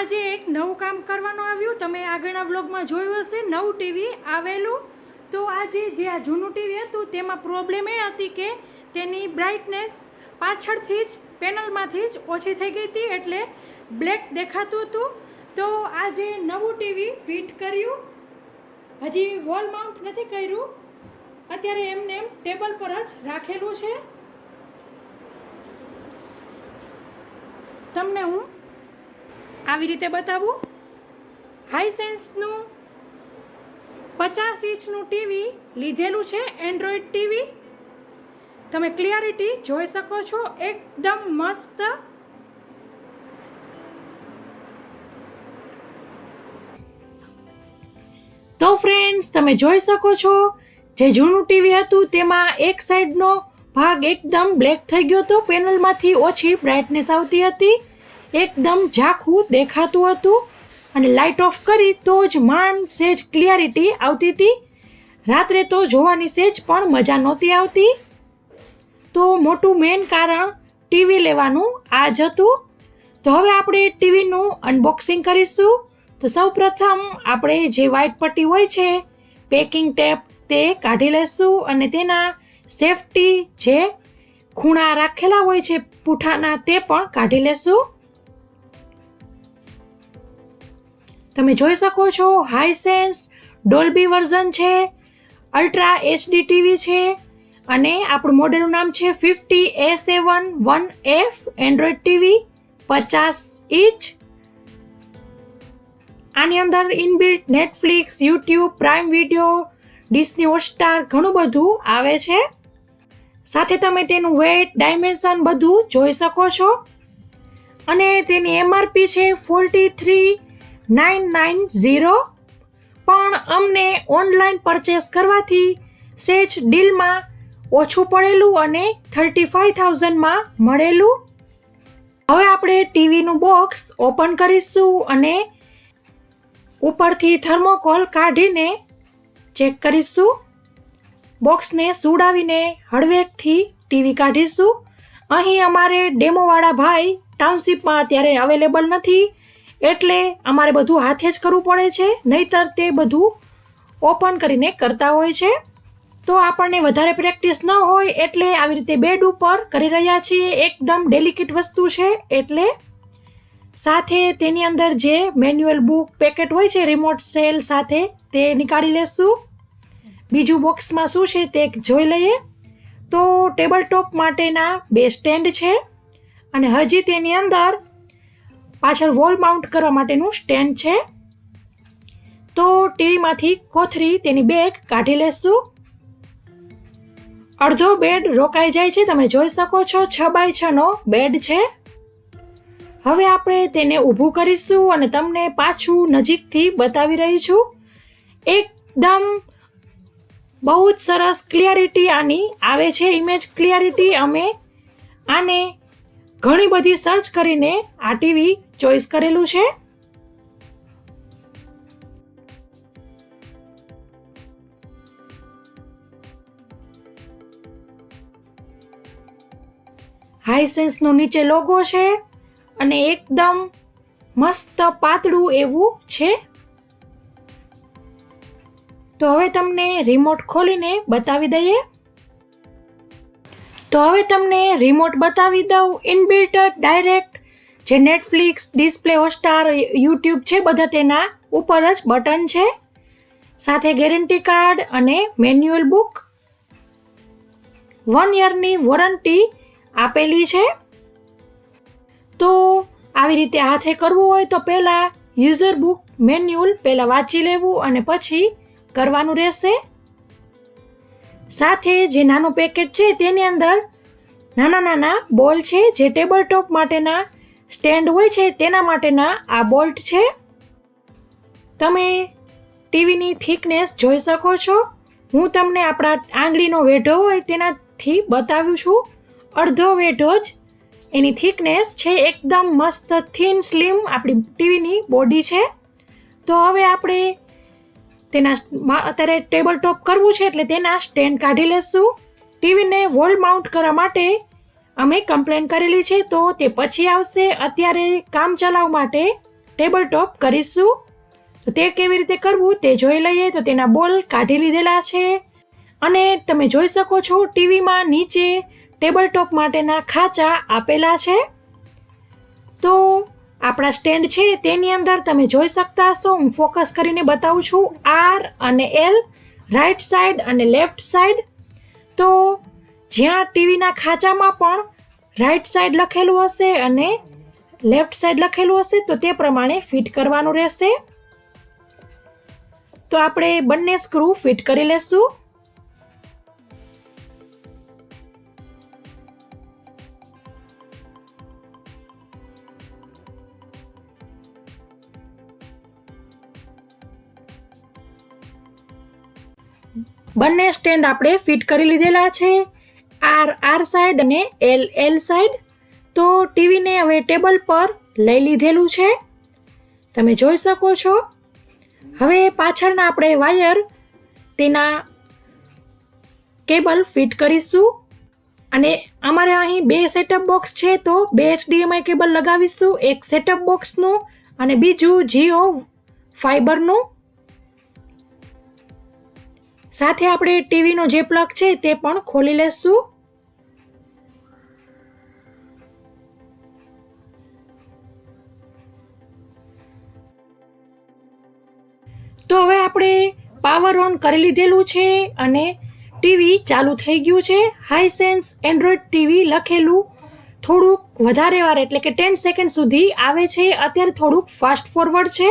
આજે એક નવું કામ કરવાનું આવ્યું. તમે આગળના વ્લોગમાં જોયું હશે નવું ટીવી આવેલું. તો આજે જે આ જૂનું ટીવી હતું તેમાં પ્રોબ્લેમ એ હતી કે તેની બ્રાઇટનેસ પાછળથી જ પેનલમાંથી જ ઓછી થઈ ગઈ હતી, એટલે બ્લેક દેખાતું હતું. તો આજે નવું ટીવી ફિટ કર્યું. હજી વોલ માઉન્ટ નથી કર્યું, અત્યારે એમને એમ ટેબલ પર જ રાખેલું છે. તમને હું આવી રીતે બતાવું. હાઈસેન્સનું 50 ઇંચનું ટીવી લીધેલું છે, એન્ડ્રોઈડ ટીવી. તમે ક્લિયરિટી જોઈ શકો છો, એકદમ મસ્ત. તો ફ્રેન્ડ્સ, તમે જોઈ શકો છો જે જૂનું ટીવી હતું તેમાં એક સાઈડનો ભાગ એકદમ બ્લેક થઈ ગયો હતો, પેનલમાંથી ઓછી બ્રાઇટનેસ આવતી હતી, એકદમ ઝાંખું દેખાતું હતું, અને લાઇટ ઓફ કરી તો જ માંડ સેજ ક્લિયરિટી આવતી હતી. રાત્રે તો જોવાની સેજ પણ મજા નહોતી આવતી. તો મોટું મેઇન કારણ ટીવી લેવાનું આ જ હતું. તો હવે આપણે ટીવીનું અનબોક્સિંગ કરીશું. તો સૌ પ્રથમ આપણે જે વ્હાઇટ પટ્ટી હોય છે, પેકિંગ ટેપ, તે કાઢી લેશું અને તેના સેફટી જે ખૂણા રાખેલા હોય છે પૂઠાના, તે પણ કાઢી લેશું. તમે જોઈ શકો છો હાઈસેન્સ ડોલ્બી વર્ઝન છે, અલ્ટ્રા HD ટીવી છે, અને આપણું મોડેલનું નામ છે 50A7 1F Android TV 50 inch. આની અંદર inbuilt Netflix, YouTube, Prime Video, Disney Hotstar ઘણું બધું આવે છે. સાથે તમે તેનું વેઇટ, ડાયમેન્શન બધું જોઈ શકો છો. અને તેની MRP છે 43,990. પણ અમને ઓનલાઈન પરચેસ કરવાથી સેજ ડીલમાં ઓછું પડેલું અને 35,000માં મળેલું. હવે આપણે ટીવીનું બોક્સ ઓપન કરીશું અને ઉપરથી થર્મોકોલ કાઢીને ચેક કરીશું. બોક્સને સુડાવીને હળવેકથી ટીવી કાઢીશું. અહીં અમારે ડેમોવાળા ભાઈ ટાઉનશીપમાં અત્યારે અવેલેબલ નથી, એટલે અમારે બધું હાથે જ કરવું પડે છે, નહીંતર તે બધું ઓપન કરીને કરતા હોય છે. તો આપણને વધારે પ્રેક્ટિસ ન હોય એટલે આવી રીતે બેડ ઉપર કરી રહ્યા છીએ. એકદમ ડેલિકેટ વસ્તુ છે એટલે. સાથે તેની અંદર જે મેન્યુઅલ બુક પેકેટ હોય છે રિમોટ સેલ સાથે, તે નીકાળી લેશું. બીજું બોક્સમાં શું છે તે જોઈ લઈએ. તો ટેબલ ટોપ માટેના 2 સ્ટેન્ડ છે, અને હજી તેની અંદર પાછળ વોલ માઉન્ટ કરવા માટેનું સ્ટેન્ડ છે. તો ટીવીમાંથી કોથળી તેની બેગ કાઢી લેશું. અડધો બેડ રોકાઈ જાય છે, તમે જોઈ શકો છો 6x6 નો બેડ છે. હવે આપણે તેને ઊભું કરીશું અને તમને પાછું નજીકથી બતાવી રહી છું. એકદમ બહુ જ સરસ ક્લિયરિટી આની આવે છે, ઇમેજ ક્લિયરિટી. અમે આને ઘણી બધી સર્ચ કરીને આ ટીવી ચોઈસ કરેલું છે. હાઈસેન્સનો નીચે લોગો છે અને એકદમ મસ્ત પાતળું એવું છે. તો હવે તમને રિમોટ ખોલીને બતાવી દઈએ. તો હવે તમને રિમોટ બતાવી દઉં. ઇનબિલ્ટ ડાયરેક્ટ જે નેટફ્લિક્સ, ડિસ્પ્લે હોટસ્ટાર, યુટ્યુબ છે, બધા તેના ઉપર જ બટન છે. સાથે ગેરંટી કાર્ડ અને મેન્યુઅલ બુક, 1 યરની વોરંટી આપેલી છે. તો આવી રીતે હાથે કરવું હોય તો પહેલાં યુઝર બુક મેન્યુઅલ પહેલાં વાંચી લેવું અને પછી કરવાનું રહેશે. સાથે જે નાનું પેકેટ છે તેની અંદર નાના નાના બોલ છે, જે ટેબલ ટોપ માટેના સ્ટેન્ડ હોય છે તેના માટેના આ બોલ્ટ છે. તમે ટીવીની થિકનેસ જોઈ શકો છો. હું તમને આપણા આંગળીનો વેઢો હોય તેનાથી બતાવ્યું છું. અડધો વેઢો જ એની થિકનેસ છે, એકદમ મસ્ત થીન સ્લિમ આપણી ટીવીની બોડી છે. તો હવે આપણે તેના અત્યારે ટેબલ ટોપ કરવું છે એટલે તેના સ્ટેન્ડ કાઢી લેશું. ટીવીને વોલ માઉન્ટ કરવા માટે અમે કમ્પ્લેન કરેલી છે, તો તે પછી આવશે. અત્યારે કામ ચલાવ માટે ટેબલ ટોપ કરીશું. તો તે કેવી રીતે કરવું તે જોઈ લઈએ. તો તેના બોલ કાઢી લીધેલા છે અને તમે જોઈ શકો છો ટીવીમાં નીચે ટેબલ ટોપ માટેના ખાંચા આપેલા છે. તો આપણા સ્ટેન્ડ છે તેની અંદર તમે જોઈ શકતા હશો, હું ફોકસ કરીને બતાવું છું, R અને L, રાઈટ સાઈડ અને લેફ્ટ સાઈડ. તો જ્યાં ટીવીના ખાંચામાં પણ રાઈટ સાઈડ લખેલું હશે અને લેફ્ટ સાઈડ લખેલું હશે તો તે પ્રમાણે ફિટ કરવાનું રહેશે. તો આપણે બંને સ્ક્રૂ ફિટ કરી લેશું. બંને સ્ટેન્ડ આપણે ફિટ કરી લીધેલા છે, R સાઈડ અને L સાઈડ. તો ટીવીને હવે ટેબલ પર લઈ લીધેલું છે, તમે જોઈ શકો છો. હવે પાછળના આપણે વાયર તેના કેબલ ફિટ કરીશું અને અમારે અહીં 2 સેટઅપ બોક્સ છે તો 2 HDMI કેબલ લગાવીશું, એક સેટઅપ બોક્સનું અને બીજું જીઓ ફાઈબરનું. સાથે આપણે ટીવીનો જે પ્લગ છે તે પણ ખોલી લેશું. તો હવે આપણે પાવર ઓન કરી લીધેલું છે અને ટીવી ચાલુ થઈ ગયું છે. હાઈસેન્સ એન્ડ્રોઈડ ટીવી લખેલું થોડુંક વધારે વાર એટલે કે 10 સેકન્ડ સુધી આવે છે. અત્યારે થોડુંક ફાસ્ટ ફોરવર્ડ છે.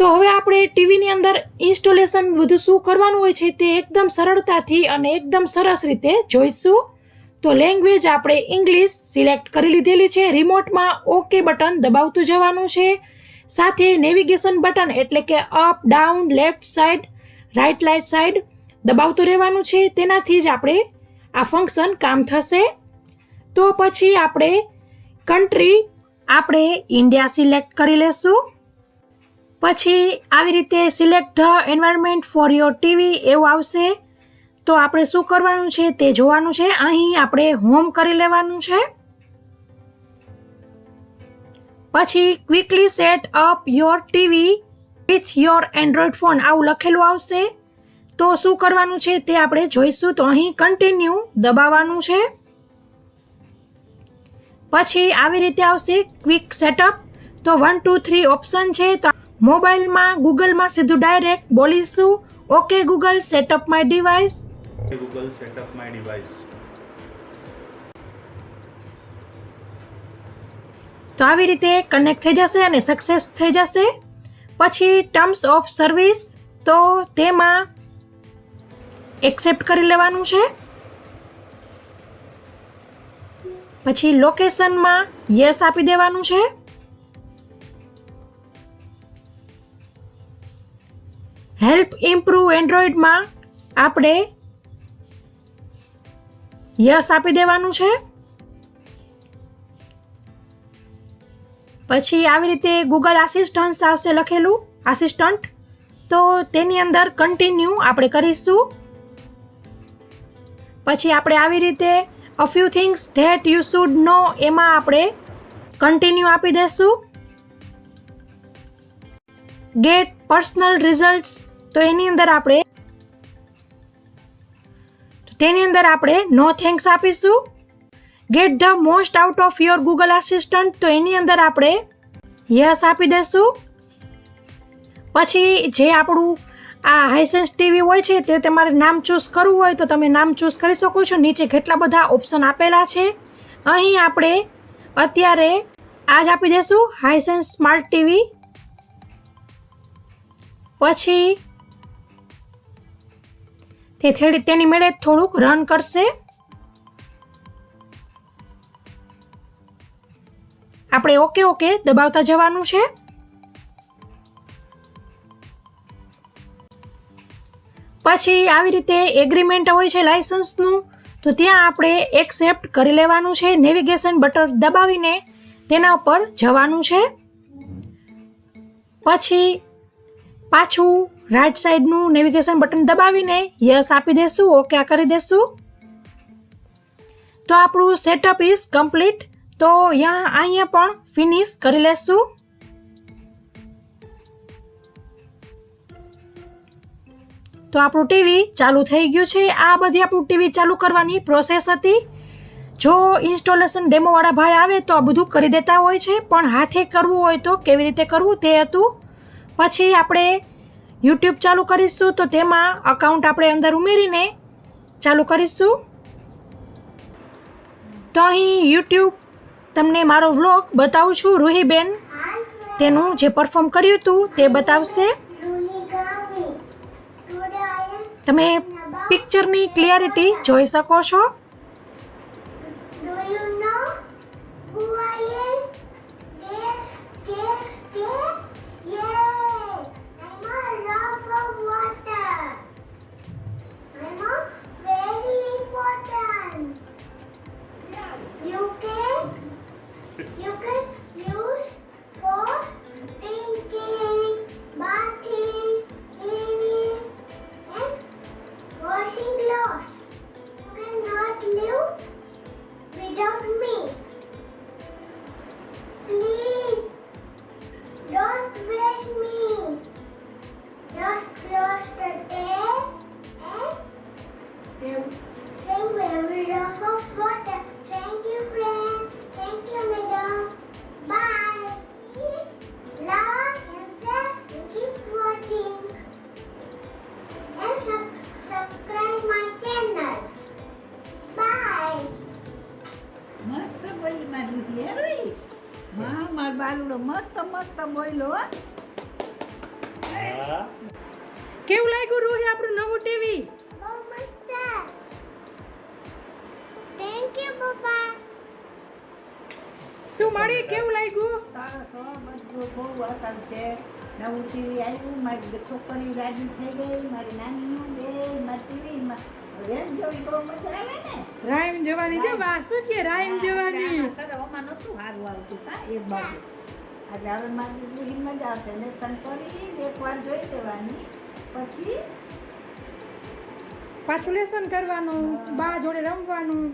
તો હવે આપણે ટીવીની અંદર ઇન્સ્ટોલેશન બધું શું કરવાનું હોય છે તે એકદમ સરળતાથી અને એકદમ સરસ રીતે જોઈશું. તો લેંગ્વેજ આપણે ઇંગ્લિશ સિલેક્ટ કરી લીધેલી છે. રિમોટમાં ઓકે બટન દબાવતું જવાનું છે. સાથે નેવિગેશન બટન એટલે કે up, down, left side, right side દબાવતું રહેવાનું છે. તેનાથી જ આપણે આ ફંક્શન કામ થશે. તો પછી આપણે કન્ટ્રી આપણે ઇન્ડિયા સિલેક્ટ કરી લેશું. પછી આવી રીતે select the environment for your TV એવું આવશે. તો આપણે શું કરવાનું છે તે જોવાનું છે. અહીં આપણે હોમ કરી લેવાનું છે. પછી quickly set up your TV with your Android phone આવું લખેલું આવશે. તો શું કરવાનું છે તે આપણે જોઈશું. તો અહીં કન્ટિન્યુ દબાવવાનું છે. પછી આવી રીતે આવશે ક્વિક સેટઅપ. તો 1 2 3 ઓપ્શન છે. તો મોબાઈલમાં ગૂગલમાં સીધું ડાયરેક્ટ બોલીશું, okay Google setup my device. Google setup my device. તો આવી રીતે કનેક્ટ થઈ જશે અને સક્સેસ થઈ જશે. પછી ટર્મ્સ ઓફ સર્વિસ તો તેમાં એક્સેપ્ટ કરી લેવાનું છે. પછી લોકેશનમાં યસ આપી દેવાનું છે. હેલ્પ ઇમ્પ્રૂવ એન્ડ્રોઈડમાં આપણે યસ આપી દેવાનું છે. પછી આવી રીતે ગૂગલ આસિસ્ટન્ટ આવશે લખેલું, આસિસ્ટન્ટ. તો તેની અંદર કન્ટિન્યુ આપણે કરીશું. પછી આપણે આવી રીતે a few things that you should નો એમાં આપણે કન્ટિન્યુ આપી દઈશું. ગેટ પર્સનલ રિઝલ્ટ્સ તો તેની અંદર આપણે નો થેન્ક્સ આપીશું. Get the most out of your Google assistant તો એની અંદર આપણે યસ આપી દઈશું. પછી જે આપણું આ હાઈસેન્સ ટીવી હોય છે તે તમારે નામ ચૂઝ કરવું હોય તો તમે નામ ચૂઝ કરી શકો છો. નીચે કેટલા બધા ઓપ્શન આપેલા છે. અહીં આપણે અત્યારે આ જ આપી દઈશું, હાઈસેન્સ સ્માર્ટ ટીવી. પછી તેની મેળે થોડુંક રન કરશે. આપણે ઓકે દબાવતા જવાનું છે. પછી આવી રીતે એગ્રીમેન્ટ હોય છે લાયસન્સનું તો ત્યાં આપણે એક્સેપ્ટ કરી લેવાનું છે. નેવિગેશન બટન દબાવીને તેના ઉપર જવાનું છે. પછી પાછું રાઈટ સાઈડનું નેવિગેશન બટન દબાવીને યસ આપી દેશું, ઓકે કરી દેશું. તો આપણું સેટઅપ ઇઝ કમ્પ્લીટ. તો અહીંયા પણ ફિનિશ કરી લેશું. તો આપણું ટીવી ચાલુ થઈ ગયું છે. આ બધી આપણું ટીવી ચાલુ કરવાની પ્રોસેસ હતી. જો ઇન્સ્ટોલેશન ડેમોવાળા ભાઈ આવે તો આ બધું કરી દેતા હોય છે, પણ હાથે કરવું હોય તો કેવી રીતે કરવું તે હતું. પછી આપણે યુટ્યુબ ચાલુ કરીશું, તો તેમાં અકાઉન્ટ આપણે અંદર ઉમેરીને ચાલુ કરીશું. તો અહીં યુટ્યુબ તમને મારો વ્લોગ બતાવું છું. રૂહીબેન તેનું જે પરફોર્મ કર્યું હતું તે બતાવશે. તમે પિક્ચરની ક્લિયરિટી જોઈ શકો છો. You can use for drinking, bathing, cleaning, and washing clothes. You cannot live without me. Please don't waste me. Just close the tap and save every drop of water. Thank you, friend. Thank you, madam. Bye. Like and share and keep watching. And subscribe my channel. Bye. મસ્ત બોલી મારી હેરોઈ. માં માર બાલુડો મસ્ત મસ્ત બોલ્યો. કેવું લાગ્યું રૂહી આપણું નવું ટીવી? બહુ મસ્ત. Thank you, Papa. શું મળી? કેવું લાગ્યું? સરસ હો, બધું બહુ આસાન છે. નવું ટીવી આવ્યું, મારી છોકરી રાજી થઈ ગઈ, મારી નાની બે મારી ટીવીમાં રેમ જોવી બહુ મજા આવે ને. રાઈમ જોવાની જો બા શું કે રાઈમ જોવાની. સર ઓમાં નહોતું સારું આવતું કા એક બાજુ. એટલે હવે મારી બધી મજા આવશે. લેસન કરી એકવાર જોઈ લેવાની, પછી પાછું લેસન કરવાનું, બા જોડે રમવાનું.